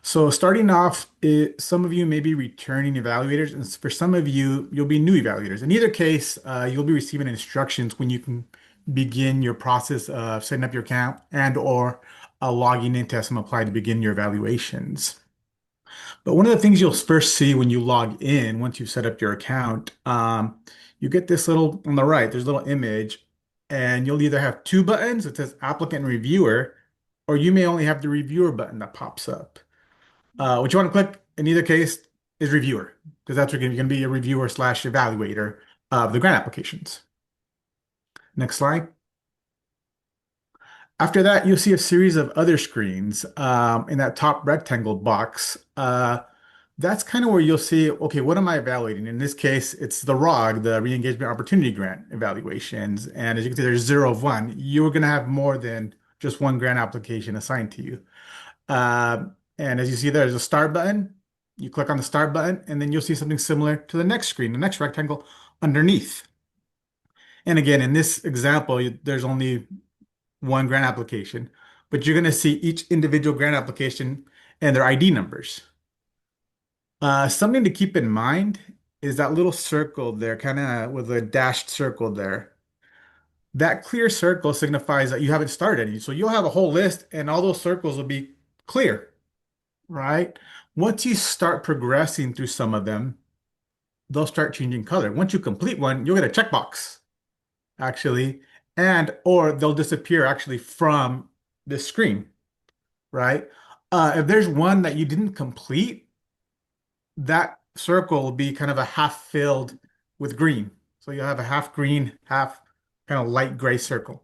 So starting off, some of you may be returning evaluators, and for some of you, you'll be new evaluators. In either case, you'll be receiving instructions when you can begin your process of setting up your account and or logging into SM Apply to begin your evaluations. But one of the things you'll first see when you log in, once you've set up your account, you get this little, on the right, there's a little image, and you'll either have two buttons that says applicant and reviewer, or you may only have the reviewer button that pops up. What you want to click in either case is reviewer, because that's where you're going to be a reviewer slash evaluator of the grant applications. Next slide. After that, you'll see a series of other screens in that top rectangle box. That's kind of where you'll see, okay, what am I evaluating? In this case, it's the ROG, the Re-engagement Opportunity Grant evaluations. And as you can see, there's 0 of 1. You're going to have more than just one grant application assigned to you. And as you see, there's a start button. You click on the start button, and then you'll see something similar to the next screen, the next rectangle underneath. And again, in this example, there's only one grant application, but you're going to see each individual grant application and their ID numbers. Something to keep in mind is that little circle there, kind of with a dashed circle there. That clear circle signifies that you haven't started any. So you'll have a whole list, and all those circles will be clear, right? Once you start progressing through some of them, they'll start changing color. Once you complete one, you'll get a checkbox, actually, and or they'll disappear actually from this screen, right? If there's one that you didn't complete, that circle will be kind of a half filled with green. So you'll have a half green, half kind of light gray circle.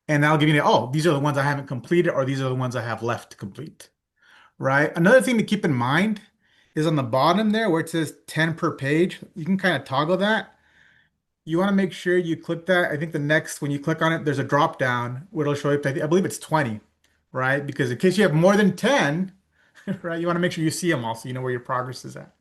And that'll give you, oh, these are the ones I haven't completed, or these are the ones I have left to complete, right? Another thing to keep in mind is on the bottom there where it says 10 per page, you can kind of toggle that. You want to make sure you click that. I think the next, when you click on it, there's a drop down where it'll show you, I believe it's 20, right? Because in case you have more than 10, right, you want to make sure you see them all so you know where your progress is at.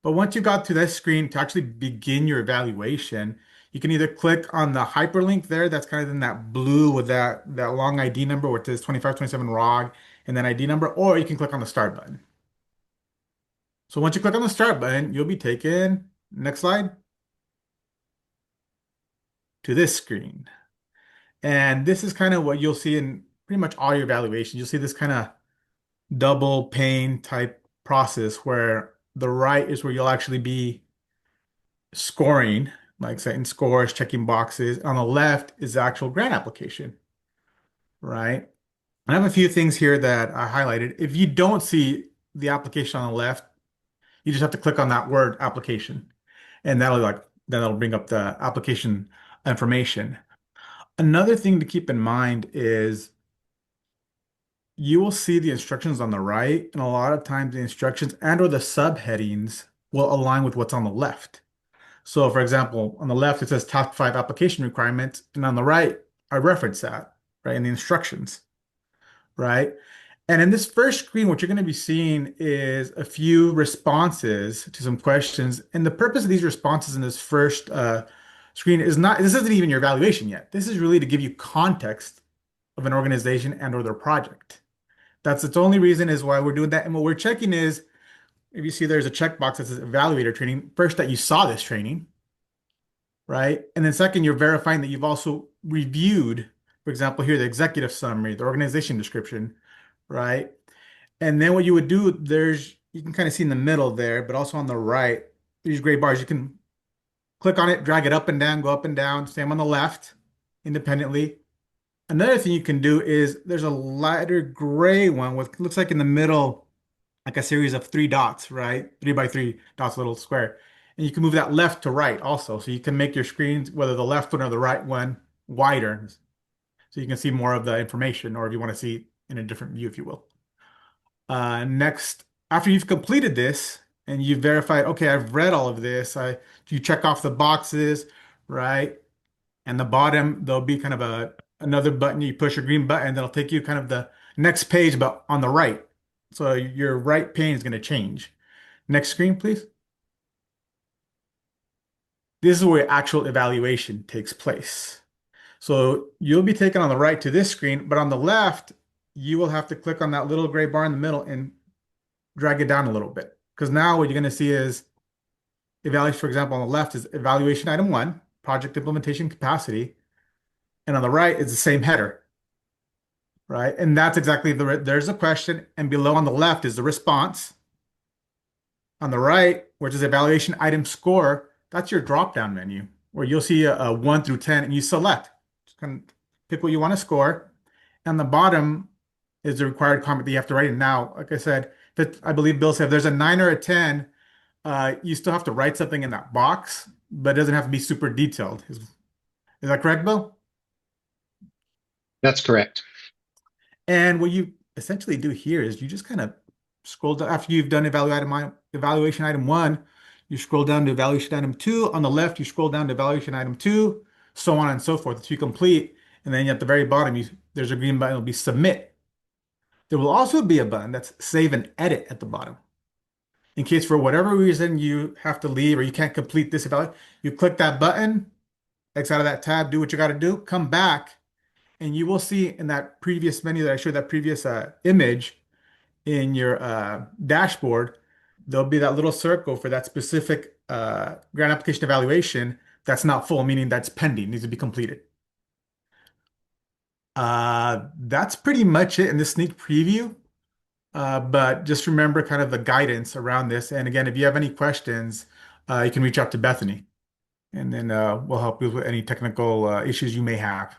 But once you got to this screen to actually begin your evaluation, you can either click on the hyperlink there, that's kind of in that blue with that long ID number where it says 2527 ROG and then ID number, or you can click on the start button. So once you click on the start button, you'll be taken, next slide, to this screen. And this is kind of what you'll see in pretty much all your evaluations. You'll see this kind of double pane type process where the right is where you'll actually be scoring, like setting scores, checking boxes. On the left is the actual grant application, right? I have a few things here that I highlighted. If you don't see the application on the left, you just have to click on that word application, and that'll bring up the application information. Another thing to keep in mind is you will see the instructions on the right, and a lot of times the instructions and or the subheadings will align with what's on the left. So for example, on the left, it says Task 5 application requirements, and on the right, I reference that, right, in the instructions, right? And in this first screen, what you're going to be seeing is a few responses to some questions. And the purpose of these responses in this first screen is not, this isn't even your evaluation yet. This is really to give you context of an organization and or their project. That's its only reason is why we're doing that. And what we're checking is, if you see there's a checkbox that says Evaluator training, first that you saw this training, right? And then second, you're verifying that you've also reviewed, for example, here, the executive summary, the organization description, right? And then what you would do, you can kind of see in the middle there, but also on the right, these gray bars, you can click on it, drag it up and down, go up and down, same on the left, independently. Another thing you can do is there's a lighter gray one with, looks like in the middle, like a series of 3 dots, right? 3 by 3 dots, little square. And you can move that left to right also. So you can make your screens, whether the left one or the right one, wider. So you can see more of the information, or if you want to see in a different view, if you will. Next, after you've completed this and you've verified, okay, I've read all of this, you check off the boxes, right? And the bottom, there'll be kind of another button. You push a green button, that'll take you kind of the next page, but on the right. So your right pane is going to change. Next screen, please. This is where actual evaluation takes place. So you'll be taken on the right to this screen, but on the left, you will have to click on that little gray bar in the middle and drag it down a little bit. Because now what you're going to see is evaluation, for example, on the left is evaluation item 1, project implementation capacity. And on the right is the same header, right? And that's exactly there's a question, and below on the left is the response. On the right, which is evaluation item score, that's your drop-down menu where you'll see a 1 through 10 and you select. Just kind of pick what you want to score. And the bottom is the required comment that you have to write in. Now, like I said, I believe Bill said if there's a 9 or a 10, you still have to write something in that box, but it doesn't have to be super detailed. Is that correct, Bill?
That's correct.
And what you essentially do here is you just kind of scroll down after you've done evaluation item one, you scroll down to evaluation item two. On the left, you scroll down to evaluation item two, so on and so forth until you complete. And then at the very bottom, there's a green button, it'll be submit. There will also be a button that's save and edit at the bottom. In case for whatever reason you have to leave or you can't complete this evaluation, you click that button, X out of that tab, do what you got to do, come back, and you will see in that previous menu that I showed, that previous image in your dashboard, there'll be that little circle for that specific grant application evaluation that's not full, meaning that's pending, needs to be completed. That's pretty much it in the sneak preview. But just remember kind of the guidance around this. And again, if you have any questions, you can reach out to Bethany, and then we'll help you with any technical issues you may have.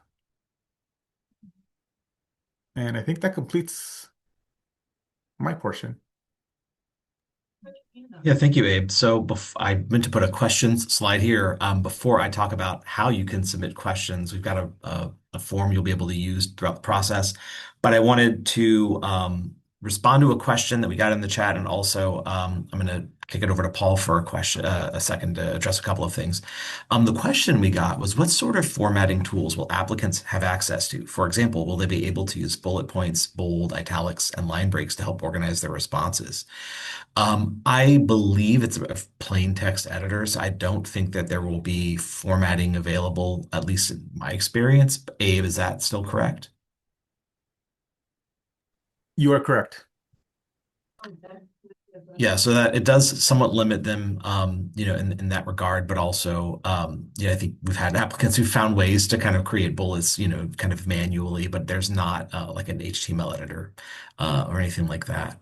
And I think that completes my portion.
Yeah, thank you, Abe. So I meant to put a questions slide here before I talk about how you can submit questions. We've got a form you'll be able to use throughout the process, but I wanted to respond to a question that we got in the chat, and also I'm going to kick it over to Paul for a second to address a couple of things. The question we got was, what sort of formatting tools will applicants have access to? For example, will they be able to use bullet points, bold, italics, and line breaks to help organize their responses? I believe it's a plain text editor, so I don't think that there will be formatting available, at least in my experience. Abe, is that still correct?
You are correct.
Yeah, so that it does somewhat limit them, in that regard, but also, I think we've had applicants who found ways to kind of create bullets, kind of manually, but there's not like an HTML editor or anything like that.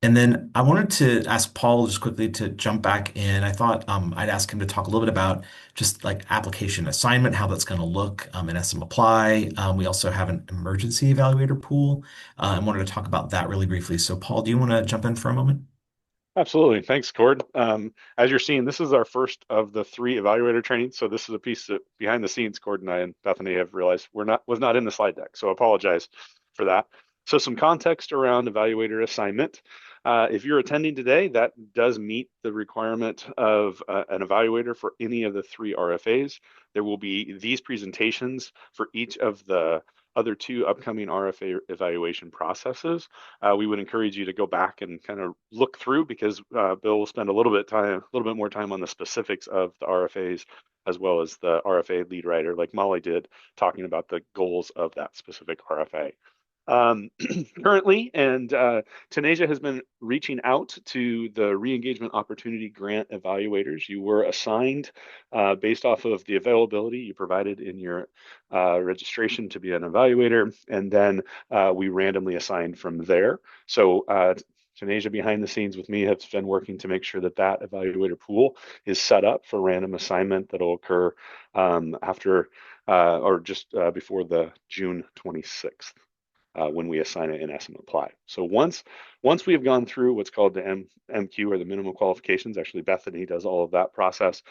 And then I wanted to ask Paul just quickly to jump back in. I thought I'd ask him to talk a little bit about just like application assignment, how that's going to look in SM Apply. We also have an emergency evaluator pool. I wanted to talk about that really briefly. So Paul, do you want to jump in for a moment?
Absolutely. Thanks, Cord. As you're seeing, this is our first of the 3 evaluator trainings. So this is a piece that behind the scenes, Cord and I and Bethany have realized was not in the slide deck. So I apologize for that. So some context around evaluator assignment. If you're attending today, that does meet the requirement of an evaluator for any of the 3 RFAs. There will be these presentations for each of the other 2 upcoming RFA evaluation processes. We would encourage you to go back and kind of look through, because Bill will spend a little bit more time on the specifics of the RFAs, as well as the RFA lead writer, like Molly did, talking about the goals of that specific RFA. Currently, and Taneja has been reaching out to the re-engagement opportunity grant evaluators. You were assigned based off of the availability you provided in your registration to be an evaluator, and then we randomly assigned from there. So Taneja behind the scenes with me has been working to make sure that that evaluator pool is set up for random assignment that'll occur after or just before the June 26th. When we assign it in SM Apply. So once we have gone through what's called the MQ, or the minimum qualifications, actually Bethany does all of that process,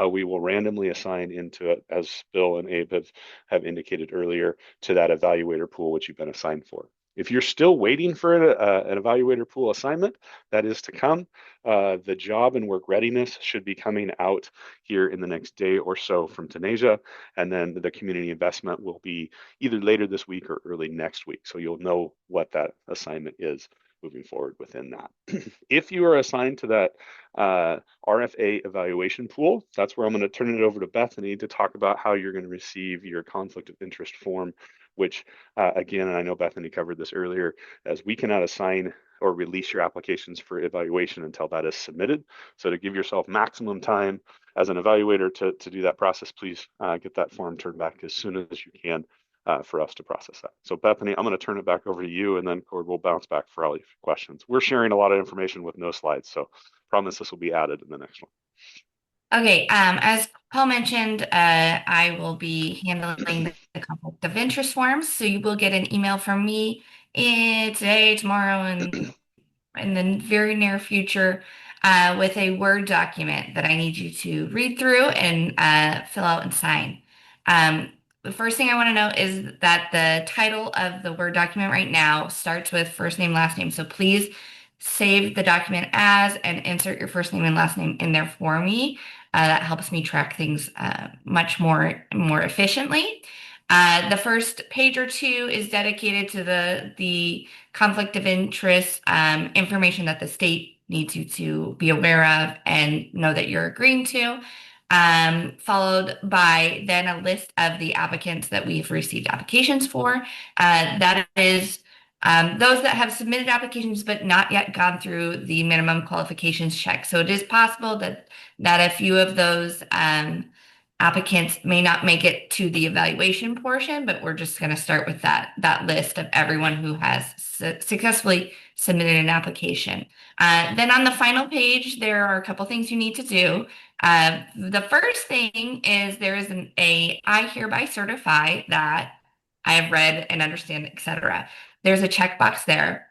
we will randomly assign into it, as Bill and Abe have indicated earlier, to that evaluator pool which you've been assigned for. If you're still waiting for an evaluator pool assignment, that is to come. The job and work readiness should be coming out here in the next day or so from Taneja, and then the community investment will be either later this week or early next week. So you'll know what that assignment is moving forward within that. If you are assigned to that RFA evaluation pool, that's where I'm going to turn it over to Bethany to talk about how you're going to receive your conflict of interest form, which again, and I know Bethany covered this earlier, as we cannot assign or release your applications for evaluation until that is submitted. So to give yourself maximum time as an evaluator to do that process, please get that form turned back as soon as you can for us to process that. So Bethany, I'm going to turn it back over to you, and then Cord will bounce back for all your questions. We're sharing a lot of information with no slides, so promise this will be added in the next one.
Okay, as Paul mentioned, I will be handling the conflict of interest forms. So you will get an email from me today, tomorrow, and in the very near future with a Word document that I need you to read through and fill out and sign. the first thing I want to note is that the title of the Word document right now starts with first name, last name. So please save the document as and insert your first name and last name in there for me. That helps me track things much more efficiently. The first page or two is dedicated to the conflict of interest information that the state needs you to be aware of and know that you're agreeing to. Followed by then a list of the applicants that we've received applications for. That is those that have submitted applications but not yet gone through the minimum qualifications check. So it is possible that a few of those applicants may not make it to the evaluation portion, but we're just going to start with that list of everyone who has successfully submitted an application. Then on the final page, there are a couple things you need to do. The first thing is there is I hereby certify that I have read and understand, etc. There's a checkbox there.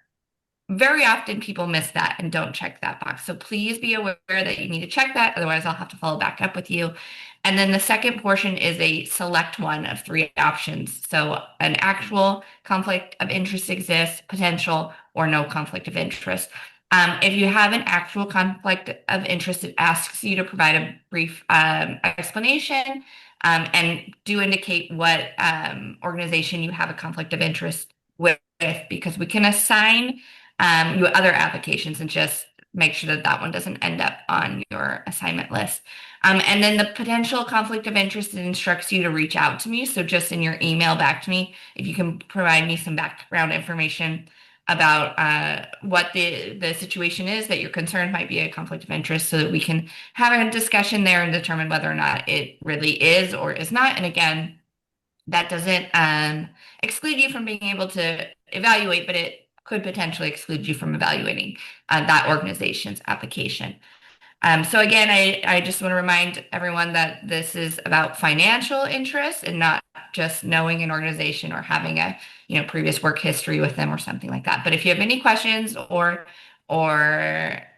Very often people miss that and don't check that box. So please be aware that you need to check that. Otherwise, I'll have to follow back up with you. And then the second portion is a select one of three options. So an actual conflict of interest exists, potential, or no conflict of interest. If you have an actual conflict of interest, it asks you to provide a brief explanation and do indicate what organization you have a conflict of interest with, because we can assign you other applications and just make sure that that one doesn't end up on your assignment list. And then the potential conflict of interest instructs you to reach out to me. So just in your email back to me, if you can provide me some background information about what the situation is that you're concerned might be a conflict of interest so that we can have a discussion there and determine whether or not it really is or is not. And again, that doesn't exclude you from being able to evaluate, but it could potentially exclude you from evaluating that organization's application. So again, I just want to remind everyone that this is about financial interest and not just knowing an organization or having a previous work history with them or something like that. But if you have any questions or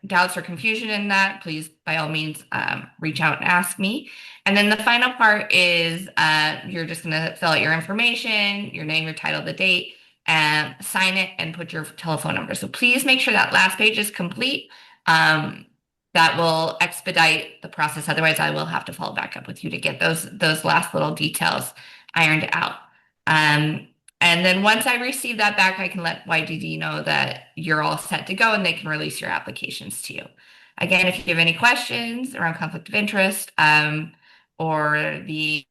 doubts or confusion in that, please by all means reach out and ask me. And then the final part is you're just going to fill out your information, your name, your title, the date, and sign it and put your telephone number. So please make sure that last page is complete. That will expedite the process. Otherwise, I will have to follow back up with you to get those last little details ironed out. And then once I receive that back, I can let YDD know that you're all set to go and they can release your applications to you. Again, if you have any questions around conflict of interest or the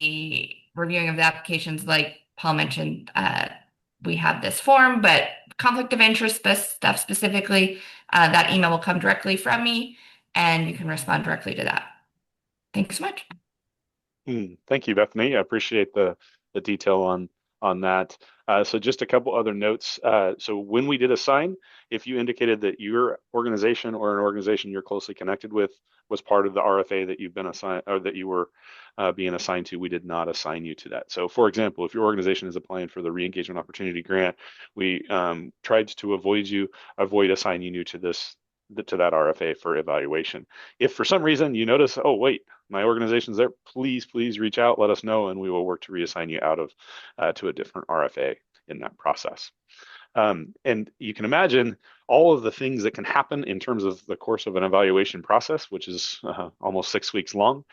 reviewing of the applications, like Paul mentioned, we have this form, but conflict of interest stuff specifically, that email will come directly from me and you can respond directly to that. Thanks so much.
Thank you, Bethany. I appreciate the detail on that. So just a couple other notes. So when we did assign, if you indicated that your organization or an organization you're closely connected with was part of the RFA that you've been assigned or that you were being assigned to, we did not assign you to that. So for example, if your organization is applying for the Re-engagement Opportunity Grant, we tried to avoid assigning you to that RFA for evaluation. If for some reason you notice, oh wait, my organization's there, please reach out, let us know, and we will work to reassign you out of to a different RFA in that process. And you can imagine all of the things that can happen in terms of the course of an evaluation process, which is almost 6 weeks long.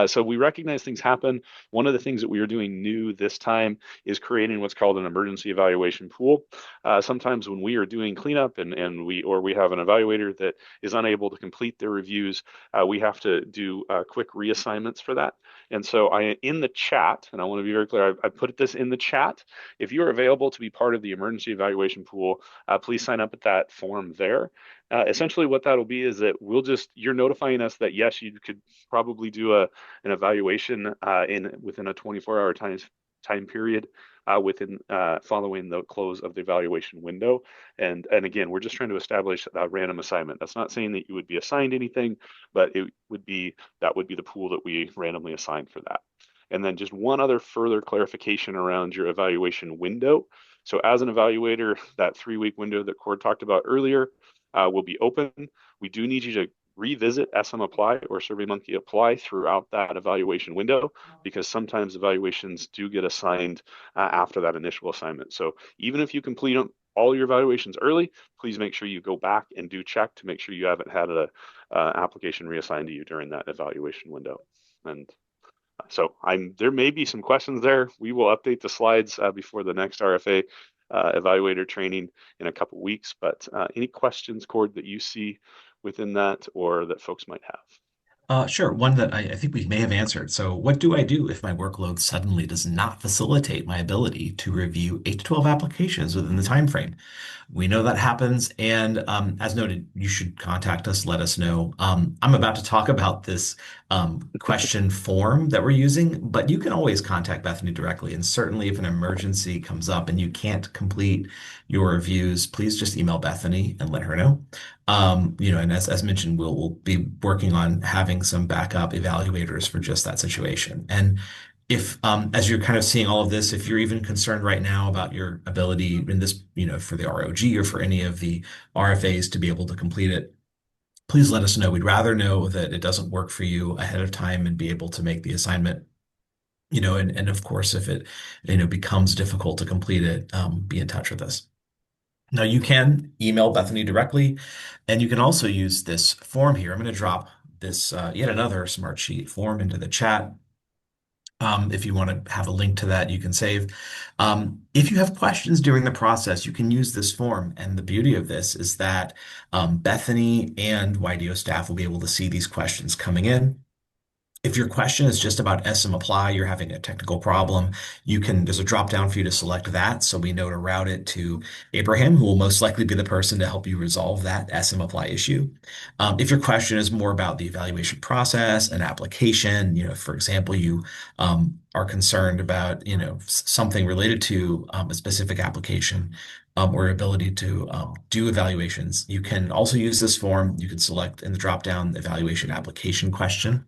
So we recognize things happen. One of the things that we are doing new this time is creating what's called an emergency evaluation pool. Sometimes when we are doing cleanup and we have an evaluator that is unable to complete their reviews, we have to do quick reassignments for that. And so in the chat, and I want to be very clear, I put this in the chat. If you are available to be part of the emergency evaluation pool, please sign up at that form there. Essentially what that'll be is that you're notifying us that yes, you could probably do an evaluation within a 24-hour time period within following the close of the evaluation window. And again, we're just trying to establish a random assignment. That's not saying that you would be assigned anything, but that would be the pool that we randomly assign for that. And then just one other further clarification around your evaluation window. So as an evaluator, that 3-week window that Cord talked about earlier will be open. We do need you to revisit SM Apply or SurveyMonkey Apply throughout that evaluation window, because sometimes evaluations do get assigned after that initial assignment. So even if you complete all your evaluations early, please make sure you go back and do check to make sure you haven't had a application reassigned to you during that evaluation window. And so there may be some questions there. We will update the slides before the next RFA evaluator training in a couple weeks. But any questions, Cord, that you see within that or that folks might have?
Sure. One that I think we may have answered. So, what do I do if my workload suddenly does not facilitate my ability to review 8 to 12 applications within the time frame? We know that happens, and as noted, you should contact us, let us know. I'm about to talk about this question form that we're using, but you can always contact Bethany directly. And certainly, if an emergency comes up and you can't complete your reviews, please just email Bethany and let her know. And as mentioned, we'll be working on having some backup evaluators for just that situation. And if, as you're kind of seeing all of this, if you're even concerned right now about your ability in this, for the ROG or for any of the RFAs to be able to complete it, please let us know. We'd rather know that it doesn't work for you ahead of time and be able to make the assignment. And of course, if it, becomes difficult to complete it, be in touch with us. Now you can email Bethany directly, and you can also use this form here. I'm going to drop this yet another Smartsheet form into the chat. If you want to have a link to that, you can save. If you have questions during the process, you can use this form. And the beauty of this is that Bethany and YDO staff will be able to see these questions coming in. If your question is just about SM Apply, you're having a technical problem, there's a drop down for you to select that. So we know to route it to Abraham, who will most likely be the person to help you resolve that SM Apply issue. If your question is more about the evaluation process and application, for example, you are concerned about, something related to a specific application, or ability to do evaluations, you can also use this form. You can select in the drop-down evaluation application question,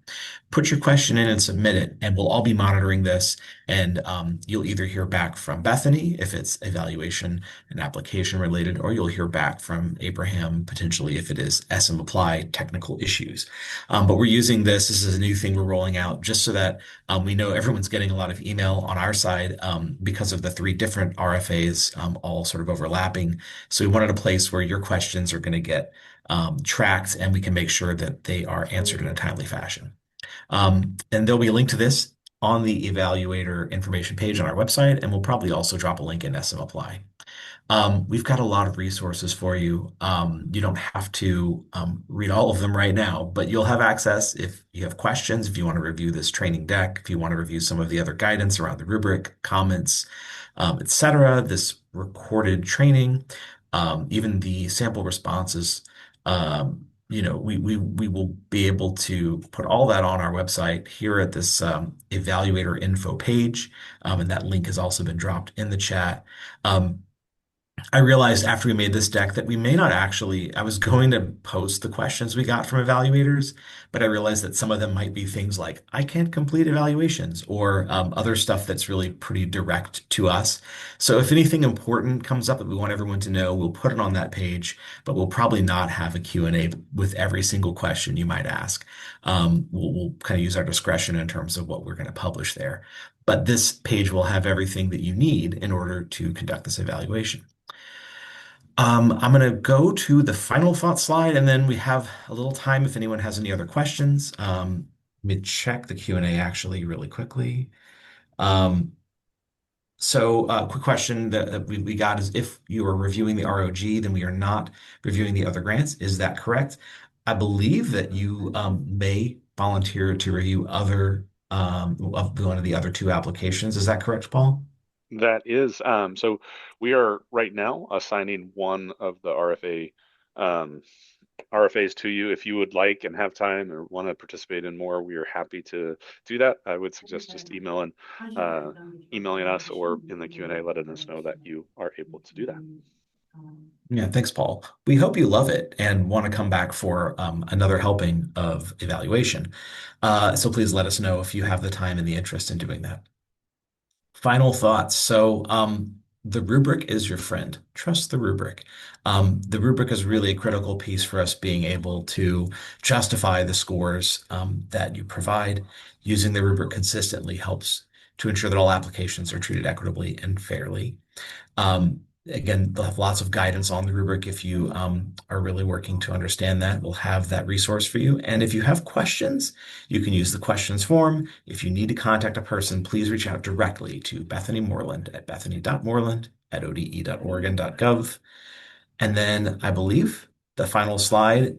put your question in and submit it, and we'll all be monitoring this. And you'll either hear back from Bethany if it's evaluation and application related, or you'll hear back from Abraham potentially if it is SM Apply technical issues. But we're using this. This is a new thing we're rolling out just so that we know everyone's getting a lot of email on our side because of the 3 different RFAs all sort of overlapping. So we wanted a place where your questions are going to get tracked, and we can make sure that they are answered in a timely fashion. And there'll be a link to this on the evaluator information page on our website, and we'll probably also drop a link in SM Apply. We've got a lot of resources for you. You don't have to read all of them right now, but you'll have access if you have questions, if you want to review this training deck, if you want to review some of the other guidance around the rubric, comments, etc., this recorded training, even the sample responses. We will be able to put all that on our website here at this evaluator info page, and that link has also been dropped in the chat. I realized after we made this deck that we may not actually, I was going to post the questions we got from evaluators, but I realized that some of them might be things like, I can't complete evaluations, or other stuff that's really pretty direct to us. So if anything important comes up that we want everyone to know, we'll put it on that page, but we'll probably not have a Q&A with every single question you might ask. We'll kind of use our discretion in terms of what we're going to publish there. But this page will have everything that you need in order to conduct this evaluation. I'm going to go to the final thought slide, and then we have a little time if anyone has any other questions. Let me check the Q&A actually really quickly. So a quick question that we got is, if you are reviewing the ROG, then we are not reviewing the other grants. Is that correct? I believe that you may volunteer to review other of one of the other 2 applications. Is that correct, Paul?
That is. So we are right now assigning one of the RFAs to you. If you would like and have time or want to participate in more, we are happy to do that. I would suggest just emailing us or in the Q&A, letting us know that you are able to do that.
Yeah, thanks, Paul. We hope you love it and want to come back for another helping of evaluation. So please let us know if you have the time and the interest in doing that. Final thoughts. So The rubric is your friend. Trust the rubric. The rubric is really a critical piece for us being able to justify the scores that you provide. Using the rubric consistently helps to ensure that all applications are treated equitably and fairly. Again, they'll have lots of guidance on the rubric if you are really working to understand that. We'll have that resource for you. And if you have questions, you can use the questions form. If you need to contact a person, please reach out directly to Bethany Moreland at bethany.moreland@ode.oregon.gov. And then I believe the final slide